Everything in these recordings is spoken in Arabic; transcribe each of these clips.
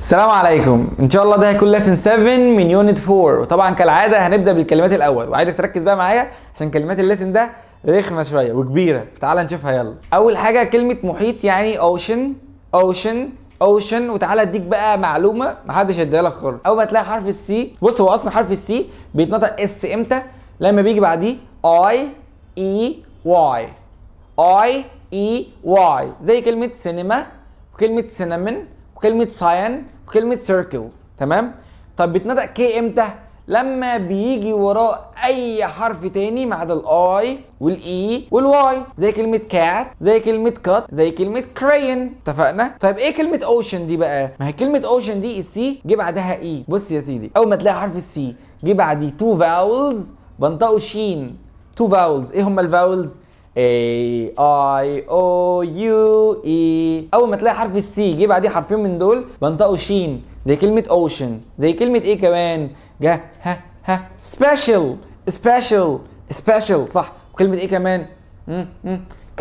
السلام عليكم. ان شاء الله ده هيكون لسن 7 من يونت 4، وطبعا كالعاده هنبدا بالكلمات الاول، وعايزك تركز بقى معايا عشان كلمات اللسن ده رخمه شويه وكبيره، فتعالى نشوفها يلا. اول حاجه كلمه محيط يعني اوشن اوشن اوشن، وتعالى اديك بقى معلومه محدش هيديها لك خالص. اول ما تلاقي حرف السي، بص هو اصلا حرف السي بيتنطق اس امتى؟ لما بيجي بعديه اي اي واي، اي اي واي، زي كلمه سينما وكلمه سينامون وكلمه ساين وكلمه سيركل، تمام؟ طب بيتنطق كي امتى؟ لما بيجي وراه اي حرف تاني ما عدا الاي والاي والواي، زي كلمه كات، زي كلمه كات، زي كلمه كريين، اتفقنا؟ طيب ايه كلمه اوشن دي بقى؟ ما هي كلمه اوشن دي السي جه بعدها اي. بص يا سيدي، اول ما تلاقي حرف السي جه بعديه تو فاولز بنطقوا شين. تو فاولز، ايه هم الفاولز؟ A I O U E. أول ما تلاقي حرف السي جه بعديه حرفين من دول بنطقوا شين، زي كلمة ocean، زي كلمة إيه كمان؟ جه ها special special special، صح؟ وكلمة إيه كمان؟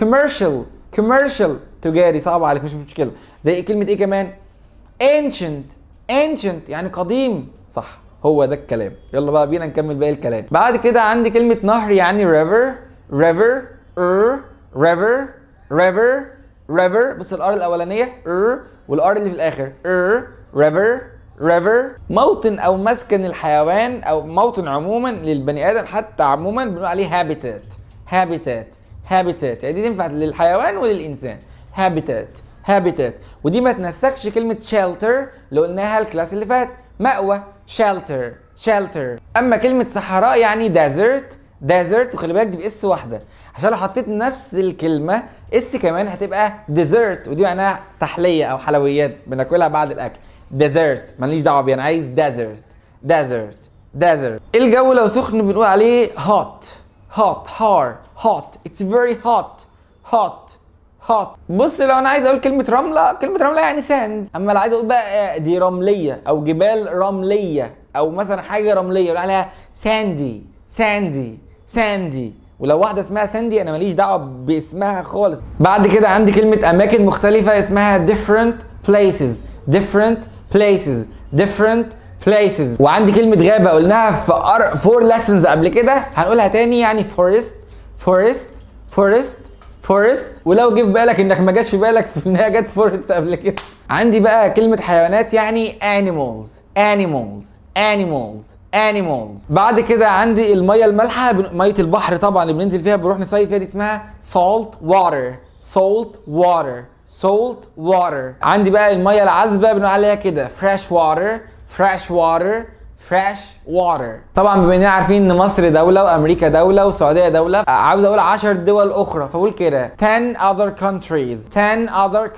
commercial commercial، تجاري، صعب عليك مش مشكلة. زي كلمة إيه كمان؟ ancient ancient يعني قديم، صح؟ هو ده الكلام. يلا بقى بينا نكمل باقي الكلام. بعد كده عندي كلمة نهر يعني river river river river river. بص الار الاولانيه والار اللي في الاخر river river. موطن او مسكن الحيوان او موطن عموما للبني ادم، حتى عموما بنقول عليه habitat habitat habitat، يعني دي تنفع للحيوان وللانسان. habitat ودي ما تنسكش كلمه shelter اللي قلناها الكلاس اللي فات، مأوى، shelter. اما كلمه صحراء يعني desert، وخلي بالك دي باس واحده، عشان لو حطيت نفس الكلمه اس كمان هتبقى dessert، ودي معناها تحليه او حلويات بناكلها بعد الاكل. dessert ماليش دعوه بيه، انا عايز desert. الجو لو سخن بنقول عليه حار. it's very hot. بص لو انا عايز اقول كلمه رمله يعني ساند، اما لو عايز اقول بقى دي رمليه او جبال رمليه او مثلا حاجه رمليه بنقول عليها ساندي. ولو واحده اسمها ساندي انا ماليش دعوه باسمها خالص. بعد كده عندي كلمه اماكن مختلفه اسمها different places. وعندي كلمه غابه قلناها في 4 lessons قبل كده، هنقولها تاني يعني forest. ولو جه في بالك انك ما جاش في بالك ان هي جت فورست قبل كده. عندي بقى كلمه حيوانات يعني animals. بعد كده عندي الميه المالحه، ميه البحر طبعا اللي بننزل فيها بنروح نصيف فيها، دي اسمها salt water. عندي بقى الميه العذبه بنقول عليها كده fresh water. طبعا بما اننا عارفين ان مصر دوله وامريكا دوله والسعوديه دوله، عاوز اقول 10 دول اخرى فاقول كده 10 other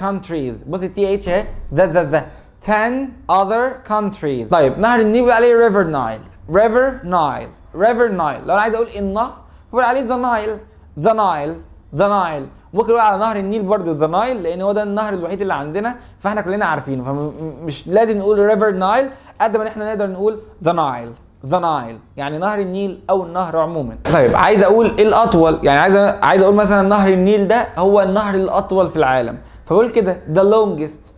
countries. بص التي اتش اهي، ده 10 other countries. طيب نهر النيل بيقول عليه river Nile. لو انا عايز اقول النهر بقول عليه the Nile. ممكن نقول على نهر النيل برضو ذا نايل، لان هو ده النهر الوحيد اللي عندنا فاحنا كلنا عارفينه، فمش لازم نقول ريفر نايل قد ما احنا نقدر نقول ذا نايل يعني نهر النيل او النهر عموما. طيب عايز اقول ايه الاطول، يعني عايز اقول مثلا نهر النيل ده هو النهر الاطول في العالم، فبقول كده the longest.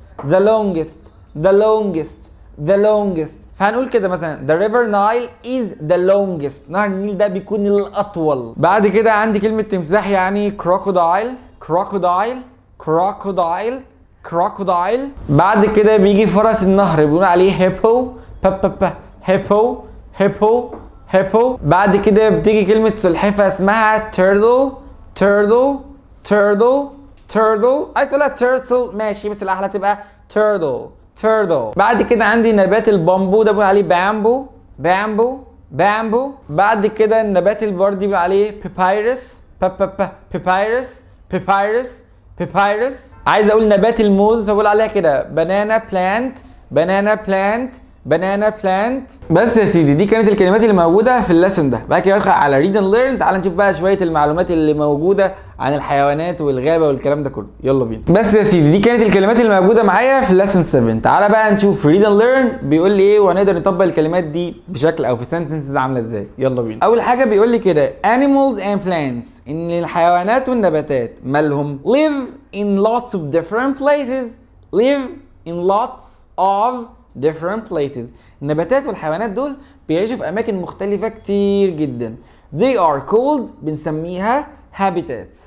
فهنقول كده مثلا the river Nile is the longest، نهر النيل ده بيكون الأطول. بعد كده عندي كلمة تمساح يعني crocodile. بعد كده بيجي فرس النهر بيقول عليه hippo. بعد كده بتيجي كلمة سلحفاة اسمها turtle. عايز اقولها turtle ماشي، بس الأحلى تبقى turtle. بعد كده عندي نبات البامبو ده بيقول عليه بامبو. بعد كده النبات البردي بيقول عليه بيبايرس. عايز اقول نبات الموز فبقول عليها كده banana plant. بس يا سيدي دي كانت الكلمات اللي موجوده في الليسن ده. بعد كده ندخل على read and learn، تعال نشوف بقى شويه المعلومات اللي موجوده عن الحيوانات والغابه والكلام ده كله. يلا بينا. بس يا سيدي دي كانت الكلمات اللي موجوده معايا في الليسن 7. تعال بقى نشوف read and learn بيقول لي ايه، وهنقدر نطبق الكلمات دي بشكل او في sentences عامله ازاي. يلا بينا. اول حاجه بيقول لي كده animals and plants، ان الحيوانات والنباتات مالهم live in lots of different places. different places. النباتات والحيوانات دول بيعيشوا في أماكن مختلفة كتير جدا. They are called بنسميها habitats.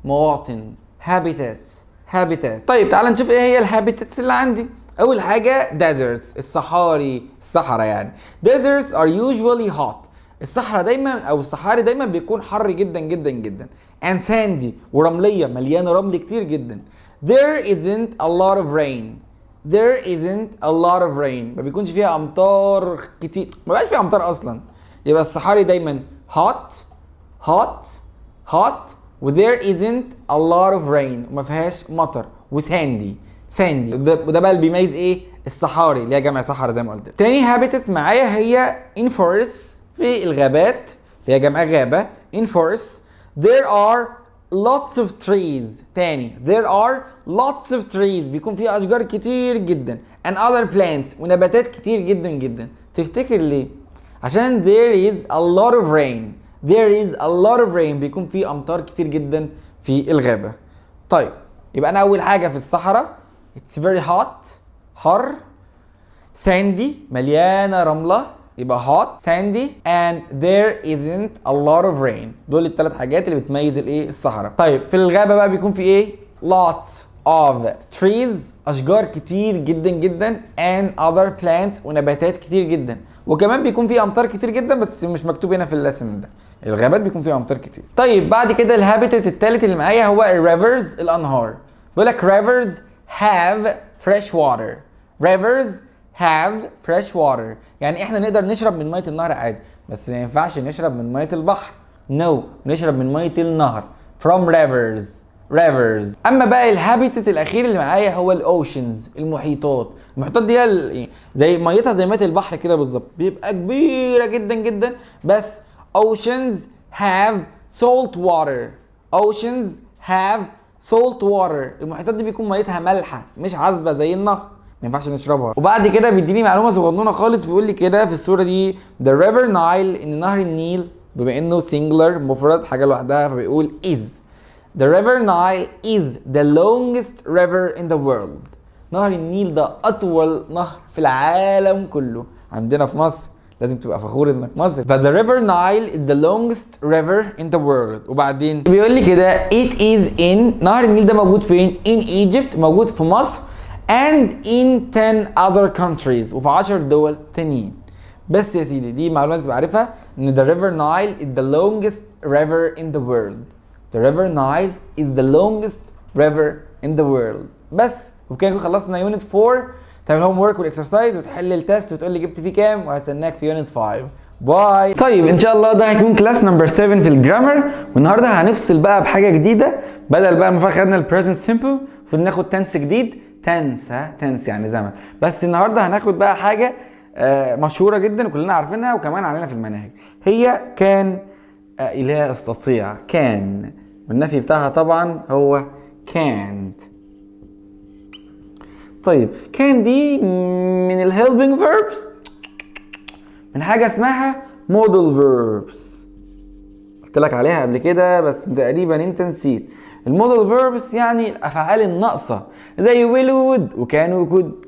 مواطن. habitats. طيب تعال نشوف ايه هي الهابيتاتس اللي عندي. أول حاجة deserts الصحراء يعني. Deserts are usually hot. الصحراء دايما او الصحاري دايما بيكون حر جدا جدا جدا. And sandy ورملية مليانة رمل كتير جدا. There isn't a lot of rain. ما بيكونش فيها امطار كتير، ما بقاش فيها امطار اصلا. يبقى الصحاري دايما hot و there isn't a lot of rain وما فيهاش مطر. وساندي وده بقى اللي بيميز ايه الصحاري اللي هي جمع صحراء زي ما قلت. تاني هابيتات معايا هي in forests في الغابات اللي هي جمع غابة. in forests there are lots of trees. تاني there are lots of trees بيكون فيها أشجار كتير جدا and other plants ونباتات كتير جدا جدا. تفتكر ليه؟ عشان there is a lot of rain بيكون فيه أمطار كتير جدا في الغابة. طيب يبقى أنا أول حاجة في الصحراء it's very hot حر. sandy مليانة رملة يبقى hot sandy and there isn't a lot of rain. دول الثلاث حاجات اللي بتميز الايه الصحراء. طيب في الغابة بقى بيكون في ايه lots of trees اشجار كتير جدا جدا and other plants ونباتات كتير جدا. وكمان بيكون في امطار كتير جدا بس مش مكتوب هنا في الليسن ده. الغابات بيكون فيها امطار كتير. طيب بعد كده الهابيتات الثالث اللي معايا هو الريفرز الانهار. بيقول لك rivers have fresh water يعني احنا نقدر نشرب من ميه النهر عادي، بس ما ينفعش نشرب من ميه البحر. نشرب من ميه النهر from rivers. اما بقى الهابيتات الاخير اللي معايا هو الاوشنز المحيطات دي زي ميتها زي ميه البحر كده بالظبط، بيبقى كبيره جدا جدا بس oceans have salt water. المحيطات دي بيكون ميتها مالحه مش عذبه زي النهر، ما ينفعش نشربها. وبعد كده بيديني معلومه صغنونه خالص، بيقول لي كده في الصوره دي the river Nile ان نهر النيل بما انه singular مفرد حاجه لوحدها فبيقول is. The river Nile is the longest river in the world. نهر النيل ده اطول نهر في العالم كله. عندنا في مصر لازم تبقى فخور انك مصري. ف the river Nile is the longest river in the world. وبعدين بيقول لي كده it is in نهر النيل ده موجود فين؟ in Egypt موجود في مصر and in 10 other countries وفي 10 دول تانيين. بس يا سيدي دي معلومة لازم اعرفها ان the river Nile is the longest river in the world. The river Nile is the longest river in the world. بس وبكده خلصنا يونت 4. تعمل هوم ورك والاكسرسايز وتحل التست وتقول لي جبت فيه كام، وهستناك في يونت 5. باي. طيب ان شاء الله ده هيكون كلاس نمبر 7 في الجرامر، والنهارده هنفصل بقى بحاجه جديده. بدل بقى ما خدنا البريزنت سيمبل المفروض ناخد تنس جديد. تنس يعني زمن، بس النهارده هناخد بقى حاجه مشهوره جدا وكلنا عارفينها وكمان علينا في المناهج. هي كان اللي هي استطيع، كان والنفي بتاعها طبعا هو can't. طيب كان دي من الهيلبينج فيربس، من حاجه اسمها موديل فيربس. قلت لك عليها قبل كده بس تقريبا انت نسيت. الموديل فيربس يعني الافعال الناقصه زي will وود وكان وكود،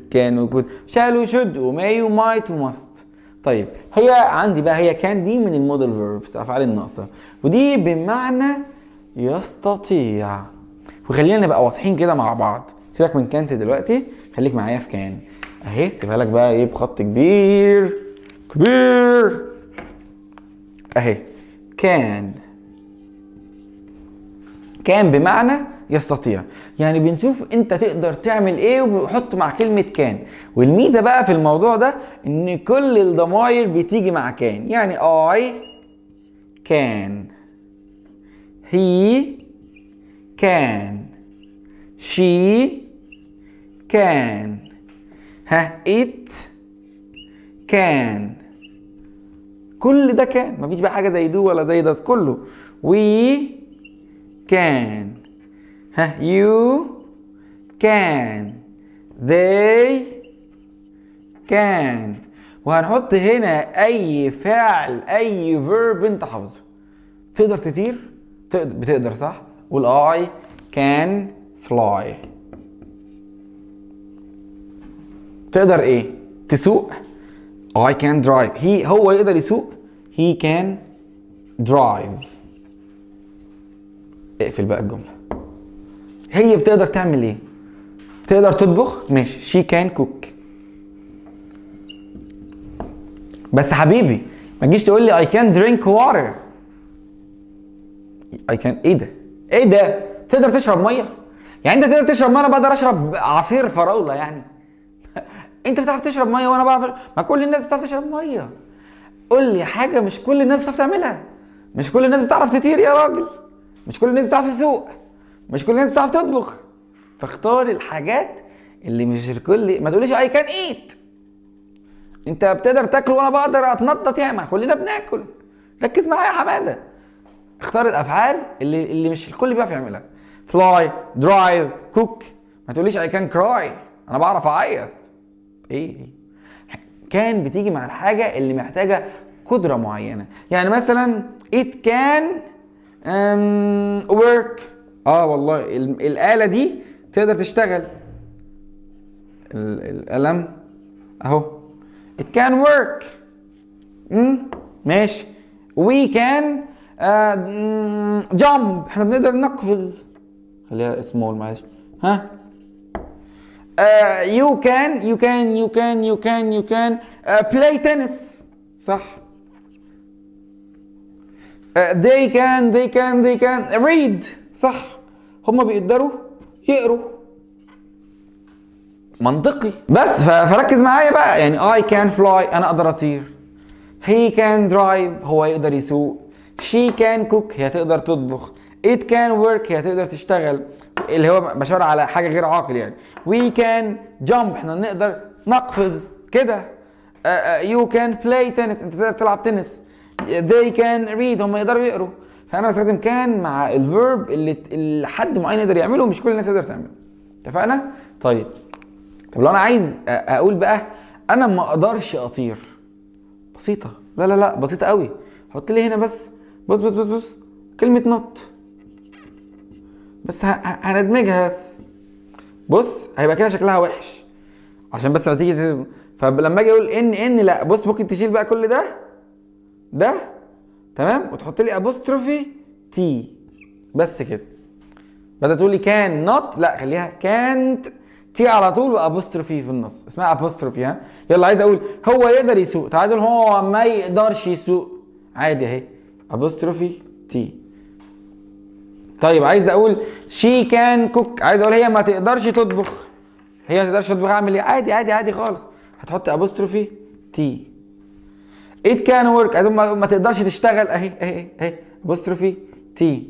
كان وكود، شال وشود وماي ومايت وماست. طيب هي عندي بقى هي كان دي من الموديل فيربس الافعال الناقصه، ودي بمعنى يستطيع. وخلينا نبقى واضحين كده مع بعض. سيبك من كانت دلوقتي، خليك معايا في كان اهي. اكتبها لك بقى ايه بخط كبير اهي. كان بمعنى يستطيع، يعني بنشوف انت تقدر تعمل ايه وبحط مع كلمة كان. والميزة بقى في الموضوع ده ان كل الضمائر بتيجي مع كان، يعني I can، he can، she can، it can. كل ده كان، مفيش بقى حاجة زي دو ولا زي ده، كله we can، you can، they can. وهنحط هنا اي فعل اي verb انت حافظه. تقدر تطير؟ بتقدر صح؟ قول I can fly. تقدر ايه؟ تسوق. I can drive. هو يقدر يسوق. He can drive. اقفل بقى الجملة. هي بتقدر تعمل ايه؟ تقدر تطبخ. ماشي. She can cook. بس حبيبي ما تجيش تقول لي I can drink water. I can ايه ده؟ ايه ده؟ تقدر تشرب ميه؟ يعني انت تقدر تشرب ميه انا بقدر اشرب عصير فراوله يعني؟ انت بتعرف تشرب ميه وانا بعرف؟ ما كل الناس بتعرف تشرب ميه. قول لي حاجه مش كل الناس بتعرف تعملها. مش كل الناس بتعرف تطير يا راجل. مش كل الناس بتعرف تسوق. مش كل الناس بتعرف تطبخ. فاختار الحاجات اللي مش الكل. ما تقوليش I can eat. انت بتقدر تاكل وانا بقدر اتنطط يعني؟ ما كلنا بناكل. ركز معايا يا حماده. اختار الافعال اللي مش الكل بيعرف يعملها. fly, drive, cook. ما تقوليش I can cry. انا بعرف اعيط. ايه كان بتيجي مع الحاجه اللي محتاجه قدره معينه. يعني مثلا it can work. والله الاله دي تقدر تشتغل. القلم اهو it can work. ماشي. we can jump. احنا بنقدر نقفز. خليها small معلش. ها you can play tennis. صح. they can read. صح. هما بيقدروا يقروا. منطقي. بس فركز معايا بقى. يعني I can fly. انا اقدر اطير. he can drive. هو يقدر يسوق. she can cook. هي تقدر تطبخ. it can work. هي تقدر تشتغل. اللي هو بشار على حاجه غير عاقل يعني. we can jump. احنا نقدر نقفز كده. you can play tennis. انت تقدر تلعب تنس. they can read. هم يقدروا يقروا. فانا بستخدم كان مع الفيرب اللي حد معين يقدر يعمله ومش كل الناس تقدر تعمله. اتفقنا؟ طيب لو انا عايز اقول بقى انا ما اقدرش اطير. بسيطه. لا بسيطه قوي. حط لي هنا بس. بص كلمه نط. بس هندمجها بس. بص هيبقى كده شكلها وحش عشان بس لما تيجي فلما اجي اقول ان لا بص ممكن تشيل بقى كل ده تمام وتحط لي ابوستروفي تي بس كده. بدل تقول لي كان نوت لا خليها كانت تي على طول وابوستروفي في النص. اسمها ابوستروفي. ها يلا عايز اقول هو يقدر يسوق. طب عايز اقول هو ما يقدرش يسوق عادي اهي ابوستروفي تي. طيب عايز اقول شي كان كوك. عايز اقول هي ما تقدرش تطبخ. هي ما تقدرش تطبخ. اعمل ايه؟ عادي خالص. هتحط ابوستروفي تي. it can work. عايز ما تقدرش تشتغل اهي ابوستروفي تي.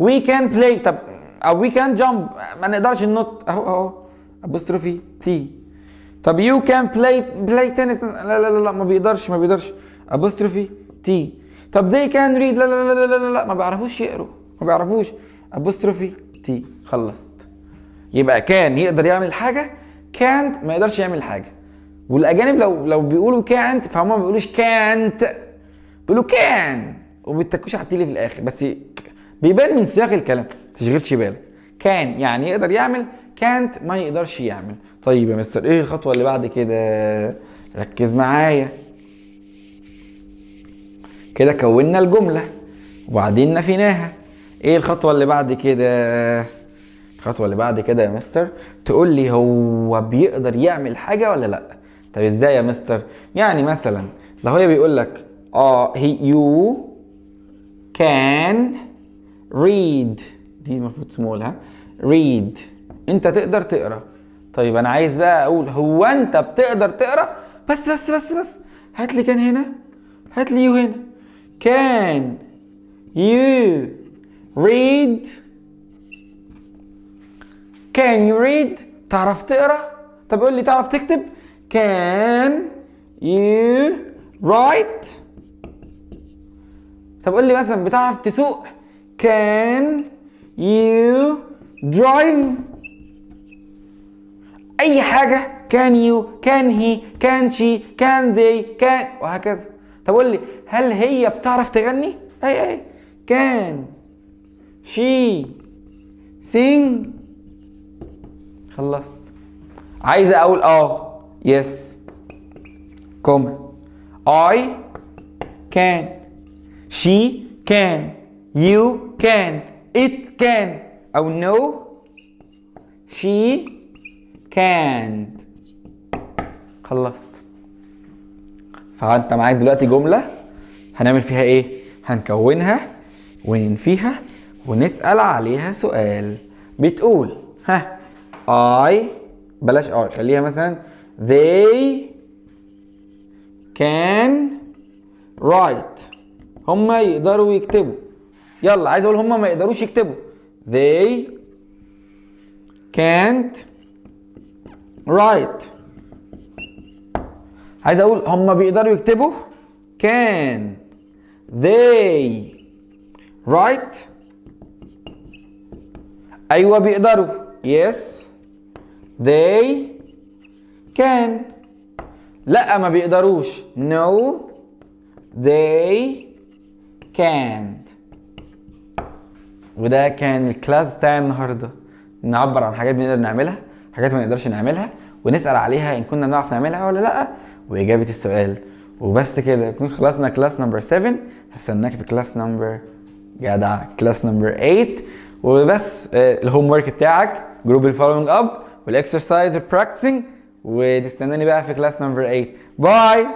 we can play. طب او we can jump. ما نقدرش ننط اهو ابوستروفي تي. طب you can play tennis. لا ما بيقدرش ابوستروفي تي. طب they can read. لا ما بيعرفوش يقروا. ما بيعرفوش ابوستروفي تي. خلصت. يبقى كان يقدر يعمل حاجه. كانت ما يقدرش يعمل حاجه. والاجانب لو بيقولوا كانت فهم ما بيقولوش كانت. بيقولوا كان وبيتكوش على التيلي في الاخر. بس بيبان من سياق الكلام. ما تشغلش بالك. كان يعني يقدر يعمل. كانت ما يقدرش يعمل. طيب يا مستر ايه الخطوه اللي بعد كده؟ ركز معايا. كده كونا الجمله وبعدين نفيناها. ايه الخطوه اللي بعد كده؟ الخطوه اللي بعد كده يا مستر تقول لي هو بيقدر يعمل حاجه ولا لا. طب ازاي يا مستر؟ يعني مثلا لو هي بيقول لك you can read. دي المفروض سمول. ها read. انت تقدر تقرا. طيب انا عايز بقى اقول هو انت بتقدر تقرا. بس هات لي كان هنا. هات لي يو هنا. can you read. can you read. تعرف تقرا. طب قول لي تعرف تكتب. can you write. طب قول لي مثلا بتعرف تسوق. can you drive. اي حاجه. can you can he can she can they can وهكذا. طب قول لي هل هي بتعرف تغني؟ اي can she sing. خلصت. عايز اقول yes كوما I can she can you can it can أو no she can't. خلصت. فانت معاك دلوقتي جملة هنعمل فيها ايه؟ هنكونها وننفيها ونسأل عليها سؤال. بتقول I بلاش خليها مثلا they can write. هما يقدروا يكتبوا. يلا عايز اقول هما ما يقدروش يكتبوا. they can't write. عايز اقول هما بيقدروا يكتبوا. can they write. ايوه بيقدروا. yes they can. لا ما بيقدروش. no they can't. وده كان الكلاس بتاعي النهارده. نعبر عن حاجات بنقدر نعملها، حاجات ما نقدرش نعملها، ونسأل عليها ان كنا بنعرف نعملها ولا لا، واجابة السؤال. وبس كده يكون خلصنا كلاس نمبر 7. هستناك في كلاس نمبر جدع كلاس نمبر 8. وبس الهوم ورك بتاعك جروب الفولوينج اب والاكسرسايز والبراكتسنج، وتستناني بقى في كلاس نمبر 8. باي.